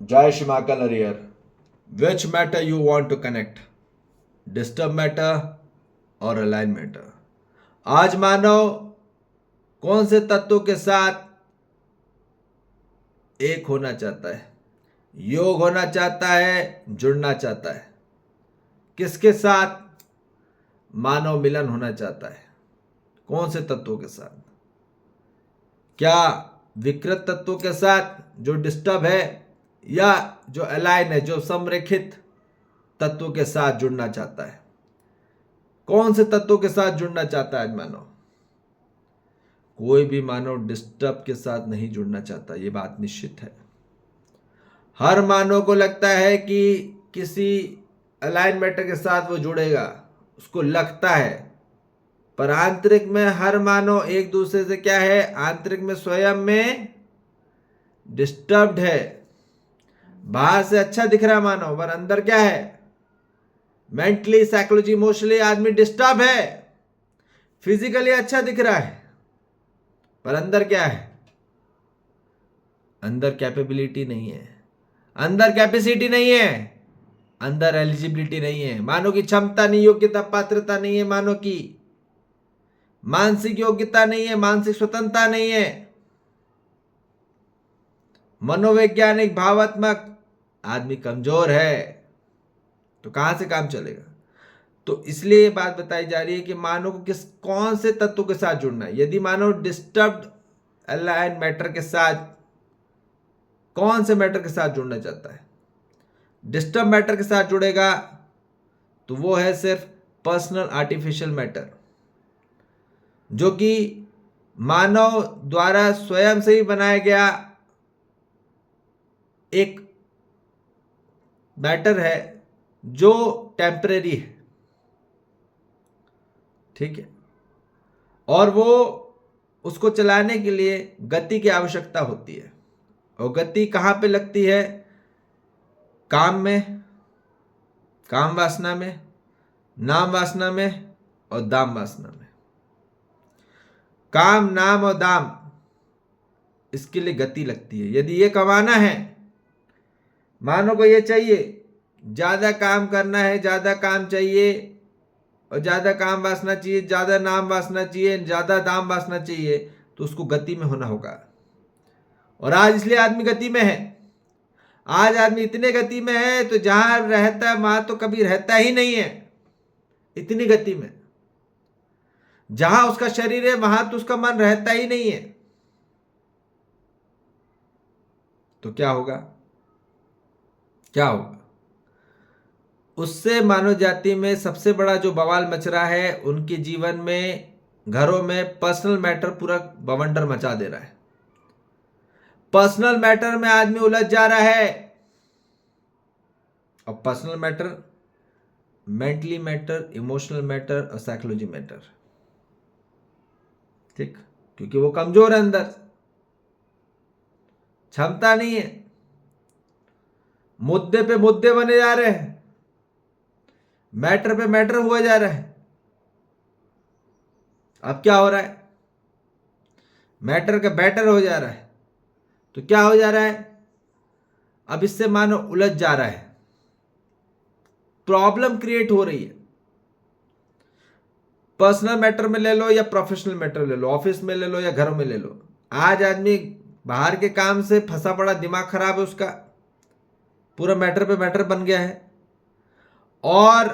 Jai Shimakal Ariyar. Which matter you want to connect? Disturb matter और align matter? आज मानव कौन से तत्वों के साथ एक होना चाहता है, योग होना चाहता है, जुड़ना चाहता है? किसके साथ मानव मिलन होना चाहता है? कौन से तत्वों के साथ? क्या विकृत तत्वों के साथ जो डिस्टर्ब है, या जो अलाइन है, जो समरेखित तत्वों के साथ जुड़ना चाहता है? कौन से तत्वों के साथ जुड़ना चाहता है आज मानव? कोई भी मानव डिस्टर्ब के साथ नहीं जुड़ना चाहता, ये बात निश्चित है। हर मानव को लगता है कि किसी अलाइन मैटर के साथ वो जुड़ेगा, उसको लगता है, पर आंतरिक में हर मानव एक दूसरे से क्या है, आंतरिक में स्वयं में डिस्टर्ब्ड है। बाहर से अच्छा दिख रहा मानव, पर अंदर क्या है, मेंटली, साइकोलॉजी, इमोशनली आदमी डिस्टर्ब है। फिजिकली अच्छा दिख रहा है, पर अंदर क्या है, अंदर कैपेबिलिटी नहीं है, अंदर कैपेसिटी नहीं है, अंदर एलिजिबिलिटी नहीं है, मानव की क्षमता नहीं, योग्यता, पात्रता नहीं है, मानव की मानसिक योग्यता नहीं है, मानसिक स्वतंत्रता नहीं है, मनोवैज्ञानिक, भावात्मक आदमी कमजोर है। तो कहां से काम चलेगा? तो इसलिए ये बात बताई जा रही है कि मानव को कौन से तत्व के साथ जुड़ना है। यदि मानव डिस्टर्ब्ड अलाइन मैटर के साथ, कौन से मैटर के साथ जुड़ना चाहता है? डिस्टर्ब मैटर के साथ जुड़ेगा तो वो है सिर्फ पर्सनल आर्टिफिशियल मैटर, जो कि मानव द्वारा स्वयं से ही बनाया गया एक मैटर है, जो टेम्परेरी है, ठीक है, और वो उसको चलाने के लिए गति की आवश्यकता होती है। और गति कहां पे लगती है? काम में, काम वासना में, नाम वासना में और दाम वासना में। काम, नाम और दाम, इसके लिए गति लगती है। यदि ये कमाना है, मानव को ये चाहिए, ज्यादा काम करना है, ज्यादा काम चाहिए, और ज्यादा काम वासना चाहिए, ज्यादा नाम वासना चाहिए, ज्यादा दाम वासना चाहिए, तो उसको गति में होना होगा। और आज इसलिए आदमी गति में है। आज आदमी इतने गति में है तो जहां रहता है वहां तो कभी रहता ही नहीं है, इतनी गति में। जहां उसका शरीर है वहां तो उसका मन रहता ही नहीं है। तो क्या होगा? क्या होगा? उससे मानव जाति में सबसे बड़ा जो बवाल मच रहा है, उनके जीवन में, घरों में पर्सनल मैटर पूरा बवंडर मचा दे रहा है। पर्सनल मैटर में आदमी उलझ जा रहा है। और personal matter, mentally matter, emotional matter और साइकोलॉजी मैटर, ठीक, क्योंकि वो कमजोर है, अंदर क्षमता नहीं है, मुद्दे पे मुद्दे बने जा रहे हैं, मैटर पे मैटर हुआ जा रहा है। अब क्या हो रहा है? मैटर का बैटर हो जा रहा है। तो क्या हो जा रहा है? अब इससे मानो उलझ जा रहा है, प्रॉब्लम क्रिएट हो रही है। पर्सनल मैटर में ले लो या प्रोफेशनल मैटर ले लो, ऑफिस में ले लो या घरों में ले लो, आज आदमी बाहर के काम से फंसा पड़ा, दिमाग खराब है उसका, पूरा मैटर पे मैटर बन गया है, और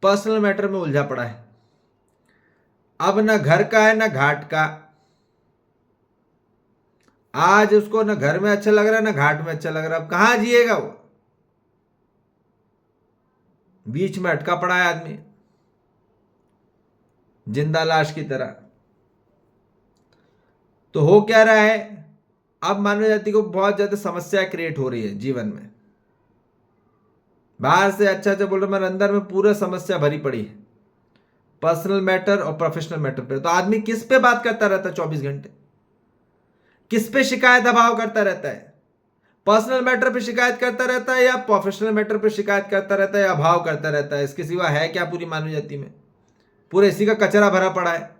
पर्सनल मैटर में उलझा पड़ा है। अब ना घर का है ना घाट का। आज उसको ना घर में अच्छा लग रहा है ना घाट में अच्छा लग रहा है। अब कहां जिएगा वो? बीच में अटका पड़ा है आदमी, जिंदा लाश की तरह। तो हो क्या रहा है? अब मानव जाति को बहुत ज्यादा समस्या क्रिएट हो रही है जीवन में। बाहर से अच्छा अच्छा बोल रहे, मगर अंदर में पूरा समस्या भरी पड़ी है, पर्सनल मैटर और प्रोफेशनल मैटर पे। तो आदमी किस पे बात करता रहता है 24 घंटे? किस पे शिकायत अभाव करता रहता है? पर्सनल मैटर पे शिकायत करता रहता है या प्रोफेशनल मैटर पे शिकायत करता रहता है या अभाव करता रहता है? इसके सिवा है क्या पूरी मानव जाति में? पूरे इसी का कचरा भरा पड़ा है।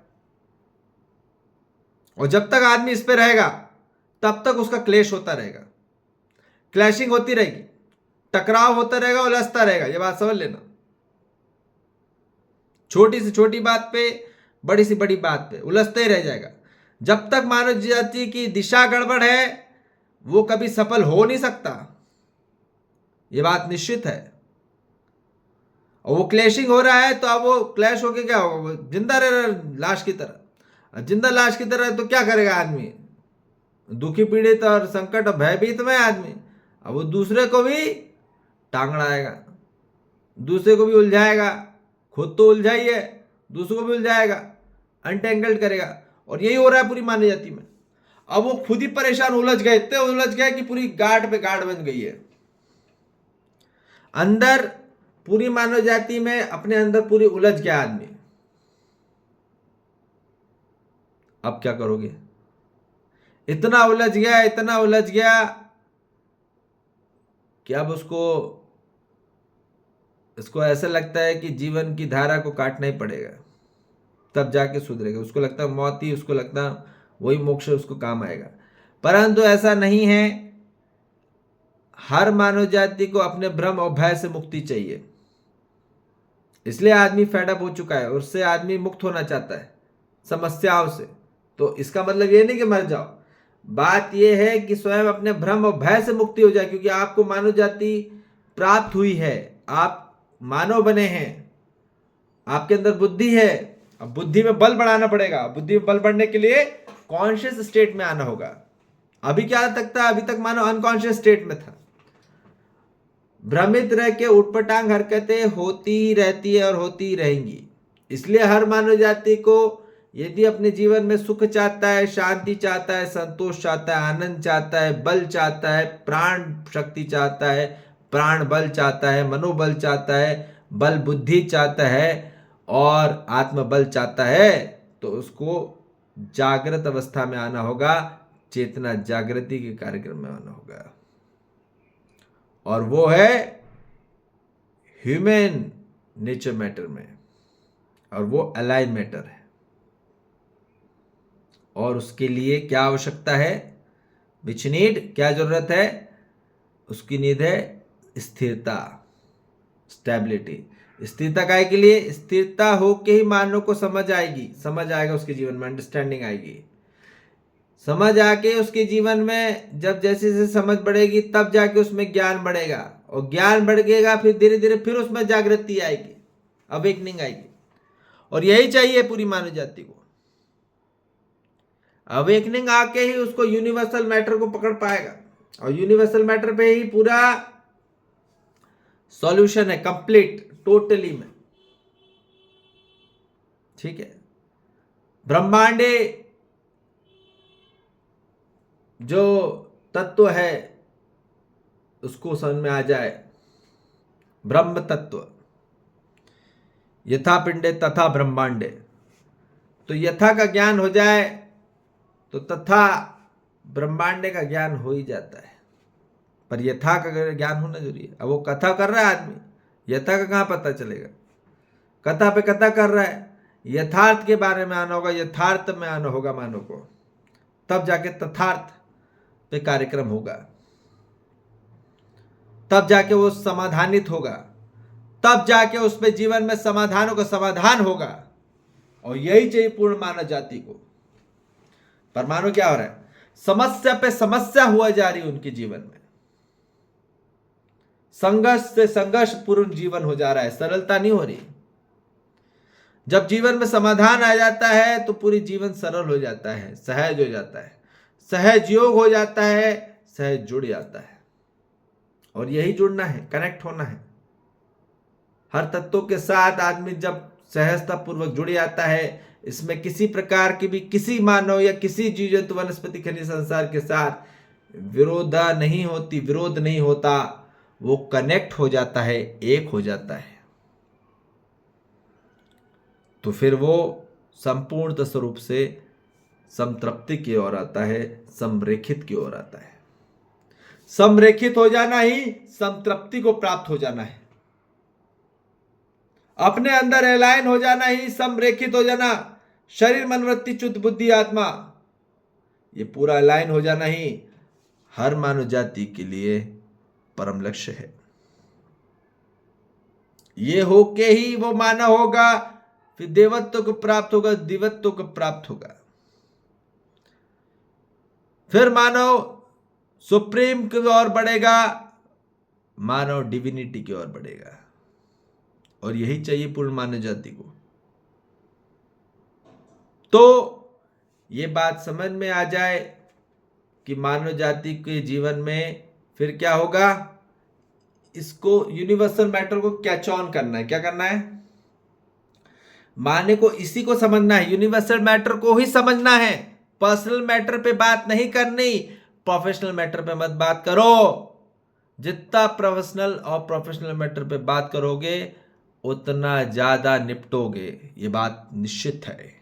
और जब तक आदमी इस पे रहेगा तब तक उसका क्लेश होता रहेगा। क्लैशिंग होती रहेगी, टकराव होता रहेगा, उलझता रहेगा। ये बात समझ लेना। छोटी से छोटी बात पे, बड़ी से बड़ी बात पे उलझते ही रह जाएगा। जब तक मानव जाति की दिशा गड़बड़ है वो कभी सफल हो नहीं सकता, ये बात निश्चित है। और वो क्लैशिंग हो रहा है तो अब वो क्लैश होके क्या होगा, वो जिंदा रह रहा है लाश की तरह। जिंदा लाश की तरह तो क्या करेगा आदमी, दुखी पीड़ित और संकट और भयभीत में आदमी। अब वो दूसरे को भी टांग अड़ाएगा, दूसरे को भी उलझाएगा, खुद तो उलझा ही है, दूसरों को भी उलझाएगा, अनटेंगल्ड करेगा। और यही हो रहा है पूरी मानव जाति में। अब वो खुद ही परेशान, उलझ गए, इतने उलझ गए कि पूरी गांठ पे गांठ बन गई है अंदर। पूरी मानव जाति में अपने अंदर पूरी उलझ गया आदमी। अब क्या करोगे, इतना उलझ गया, इतना उलझ गया कि अब इसको ऐसा लगता है कि जीवन की धारा को काटना ही पड़ेगा, तब जाके सुधरेगा। उसको लगता है मौत ही, उसको लगता है वही मोक्ष उसको काम आएगा। परंतु ऐसा नहीं है। हर मानव जाति को अपने भ्रम और भय से मुक्ति चाहिए। इसलिए आदमी फेडअप हो चुका है, उससे आदमी मुक्त होना चाहता है, समस्याओं से। तो इसका मतलब ये नहीं कि मर जाओ, बात यह है कि स्वयं अपने भ्रम और भय से मुक्ति हो जाए। क्योंकि आपको मानव जाति प्राप्त हुई है, आप मानव बने हैं, आपके अंदर बुद्धि है। अब बुद्धि में बल बढ़ाना पड़ेगा। बुद्धि में बल बढ़ने के लिए कॉन्शियस स्टेट में आना होगा। अभी क्या तक था, अभी तक मानव अनकॉन्शियस स्टेट में था। भ्रमित रह के उटपटांग हरकतें होती ही रहती है और होती ही रहेंगी। इसलिए हर मानव जाति को यदि अपने जीवन में सुख चाहता है, शांति चाहता है, संतोष चाहता है, आनंद चाहता है, बल चाहता है, प्राण शक्ति चाहता है, प्राण बल चाहता है, मनोबल चाहता है, बल बुद्धि चाहता है और आत्मबल चाहता है, तो उसको जागृत अवस्था में आना होगा, चेतना जागृति के कार्यक्रम में आना होगा। और वो है ह्यूमन नेचर मैटर में, और वो अलाइन मैटर है। और उसके लिए क्या आवश्यकता है, विच नीड, क्या जरूरत है, उसकी नीड है स्थिरता, स्टेबिलिटी। स्थिरता काय के लिए, स्थिरता हो के ही मानव को समझ आएगी, समझ आएगा उसके जीवन में, अंडरस्टैंडिंग आएगी। समझ आके उसके जीवन में जब जैसे जैसे समझ बढ़ेगी तब जाके उसमें ज्ञान बढ़ेगा, और ज्ञान बढ़ेगा फिर धीरे धीरे फिर उसमें जागृति आएगी, अवेकनिंग आएगी। और यही चाहिए पूरी मानव जाति को। अवेकनिंग आके ही उसको यूनिवर्सल मैटर को पकड़ पाएगा, और यूनिवर्सल मैटर पे ही पूरा सॉल्यूशन है, कंप्लीट, टोटली में। ठीक है, ब्रह्मांडे जो तत्व है उसको समझ में आ जाए, ब्रह्म तत्व, यथा पिंडे तथा ब्रह्मांडे। तो यथा का ज्ञान हो जाए तो तथा ब्रह्मांडे का ज्ञान हो ही जाता है। पर यथा का ज्ञान होना जरूरी है। अब वो कथा कर रहा है आदमी, यथा का कहां पता चलेगा, कथा पे कथा कर रहा है। यथार्थ के बारे में आना होगा, यथार्थ में आना होगा मानव को, तब जाके तथार्थ पे कार्यक्रम होगा, तब जाके वो समाधानित होगा, तब जाके उस पे जीवन में समाधानों का समाधान होगा। और यही चाहिए पूर्ण मानव जाति को। पर मानो क्या हो रहा है, समस्या पे समस्या हुआ जा रही है उनके जीवन में, संघर्ष से संघर्ष पूर्ण जीवन हो जा रहा है, सरलता नहीं हो रही। जब जीवन में समाधान आ जाता है तो पूरी जीवन सरल हो जाता है, सहज हो जाता है, सहज योग हो जाता है, सहज जुड़ जाता है। और यही जुड़ना है, कनेक्ट होना है। हर तत्वों के साथ आदमी जब सहजता पूर्वक जुड़ जाता है, इसमें किसी प्रकार की भी किसी मानव या किसी जीव जंतु वनस्पति खनिज संसार के साथ विरोध नहीं होता, वो कनेक्ट हो जाता है, एक हो जाता है। तो फिर वो संपूर्ण स्वरूप से संतृप्ति की ओर आता है, समरेखित की ओर आता है। समरेखित हो जाना ही संतृप्ति को प्राप्त हो जाना है। अपने अंदर अलाइन हो जाना ही समरेखित हो जाना, शरीर मन वृत्ति चित्त बुद्धि आत्मा, ये पूरा अलाइन हो जाना ही हर मानव जाति के लिए परम लक्ष्य है। ये होके ही वो मानव होगा, फिर देवत्व को प्राप्त होगा, दिवत्व को प्राप्त होगा। फिर मानव सुप्रीम की ओर बढ़ेगा, मानव डिविनिटी की ओर बढ़ेगा। और यही चाहिए पूर्ण मानव जाति को। तो ये बात समझ में आ जाए कि मानव जाति के जीवन में फिर क्या होगा, इसको यूनिवर्सल मैटर को कैच ऑन करना है। क्या करना है, माने को इसी को समझना है, यूनिवर्सल मैटर को ही समझना है। पर्सनल मैटर पे बात नहीं करनी, प्रोफेशनल मैटर पे मत बात करो। जितना प्रोफेशनल और प्रोफेशनल मैटर पे बात करोगे उतना ज्यादा निपटोगे, ये बात निश्चित है।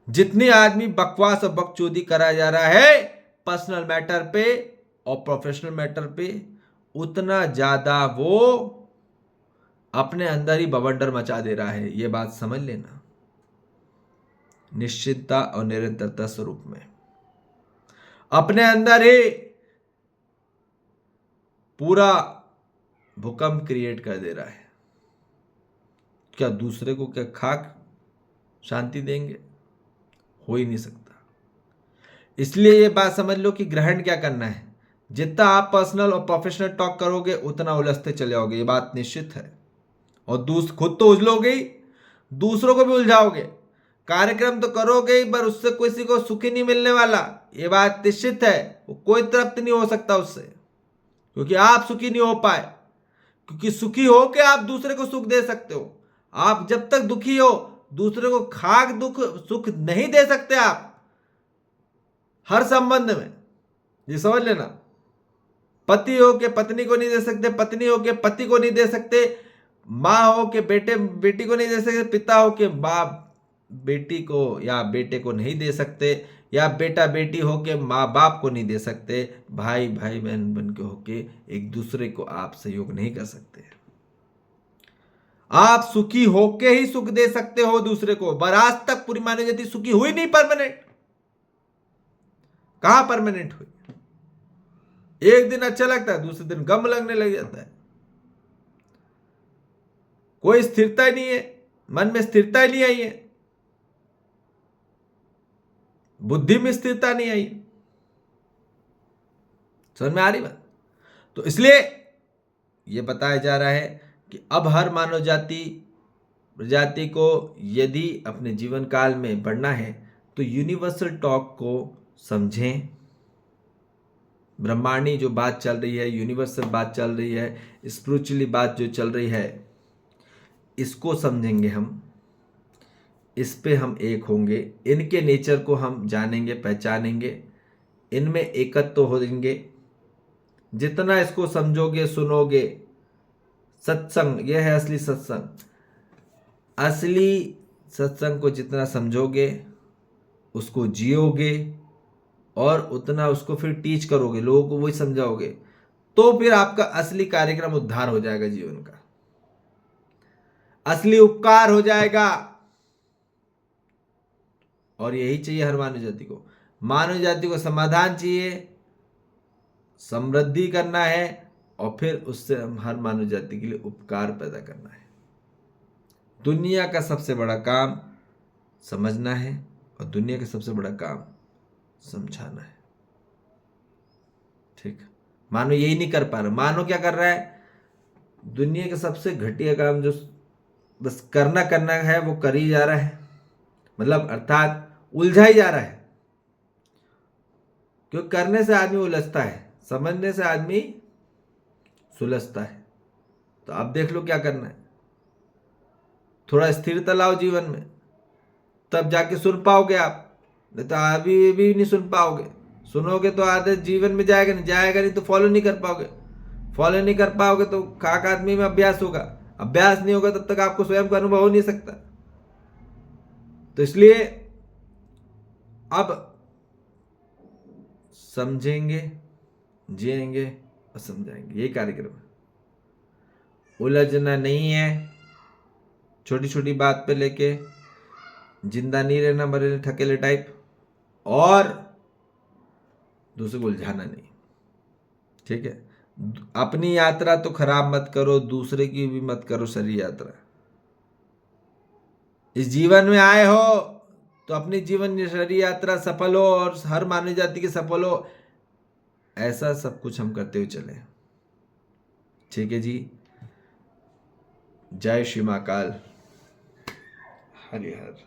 जितने आदमी बकवास और बकचोदी करा जा रहा है पर्सनल मैटर पे और प्रोफेशनल मैटर पे, उतना ज्यादा वो अपने अंदर ही बवंडर मचा दे रहा है। ये बात समझ लेना, निश्चितता और निरंतरता स्वरूप में अपने अंदर ही पूरा भूकंप क्रिएट कर दे रहा है। क्या दूसरे को क्या खाक शांति देंगे? हो ही नहीं सकता। इसलिए ये बात समझ लो कि ग्रहण क्या करना है। जितना आप पर्सनल और प्रोफेशनल टॉक करोगे उतना उलझते चले जाओगे, ये बात निश्चित है। और खुद तो उलझोगे ही, दूसरों को भी उलझाओगे। कार्यक्रम तो करोगे ही, पर उससे किसी को सुख ही नहीं मिलने वाला, ये बात निश्चित है। कोई तृप्त नहीं हो सकता उससे, क्योंकि आप सुखी नहीं हो पाए। क्योंकि सुखी हो के आप दूसरे को सुख दे सकते हो। आप जब तक दुखी हो दूसरे को खाक दुख सुख नहीं दे सकते आप हर संबंध में, ये समझ लेना। पति हो के पत्नी को नहीं दे सकते, पत्नी हो के पति को नहीं दे सकते, माँ हो के बेटी को नहीं दे सकते, पिता हो के बाप बेटी को या बेटे को नहीं दे सकते, या बेटा बेटी हो के माँ बाप को नहीं दे सकते, भाई भाई बहन बन के होके एक दूसरे को आप सहयोग नहीं कर सकते। आप सुखी होके ही सुख दे सकते हो दूसरे को। बराज तक पूरी मानव जाति सुखी हुई नहीं परमानेंट। कहां परमानेंट हुई? एक दिन अच्छा लगता है, दूसरे दिन गम लगने लग जाता है। कोई स्थिरता ही नहीं है, मन में स्थिरता ही नहीं आई है, बुद्धि में स्थिरता नहीं आई। समझ में आ रही बात? तो इसलिए यह बताया जा रहा है कि अब हर मानव जाति प्रजाति को यदि अपने जीवन काल में बढ़ना है तो यूनिवर्सल टॉक को समझें। ब्रह्मांडी जो बात चल रही है, यूनिवर्सल बात चल रही है, स्पिरिचुअली बात जो चल रही है, इसको समझेंगे हम, इस पे हम एक होंगे, इनके नेचर को हम जानेंगे, पहचानेंगे, इनमें एकत्व तो होंगे। जितना इसको समझोगे, सुनोगे, सत्संग यह है असली सत्संग। असली सत्संग को जितना समझोगे, उसको जियोगे और उतना उसको फिर टीच करोगे, लोगों को वही समझाओगे, तो फिर आपका असली कार्यक्रम उद्धार हो जाएगा, जीवन का असली उपकार हो जाएगा। और यही चाहिए हर मानव जाति को। मानव जाति को समाधान चाहिए, समृद्धि करना है, और फिर उससे हम हर मानव जाति के लिए उपकार पैदा करना है। दुनिया का सबसे बड़ा काम समझना है और दुनिया का सबसे बड़ा काम समझाना है। ठीक, मानो यही नहीं कर पा रहा, मानो क्या कर रहा है, दुनिया का सबसे घटिया काम जो बस करना है वो कर ही जा रहा है, मतलब अर्थात उलझा ही जा रहा है। क्योंकि करने से आदमी उलझता है, समझने से आदमी सुलझता है। तो अब देख लो क्या करना है, थोड़ा स्थिरता लाओ जीवन में, तब जाके सुन पाओगे आप, नहीं तो अभी भी नहीं सुन पाओगे। सुनोगे तो आदत जीवन में जाएगा नहीं तो फॉलो नहीं कर पाओगे, तो खाक आदमी में अभ्यास होगा, अभ्यास नहीं होगा तब तक आपको स्वयं का अनुभव हो नहीं सकता। तो इसलिए अब समझेंगे, जिएंगे और समझाएंगे, ये कार्यक्रम है। उलझना नहीं है, छोटी छोटी बात पे लेके जिंदा नहीं रहना, मरे ठकेले टाइप, और दूसरे को उलझाना नहीं। ठीक है, अपनी यात्रा तो खराब मत करो, दूसरे की भी मत करो शरीर यात्रा। इस जीवन में आए हो तो अपनी जीवन शरीर यात्रा सफल हो और हर मानव जाति की सफल हो, ऐसा सब कुछ हम करते हुए चले। ठीक है जी। जय श्री महाकाल। हरि हर।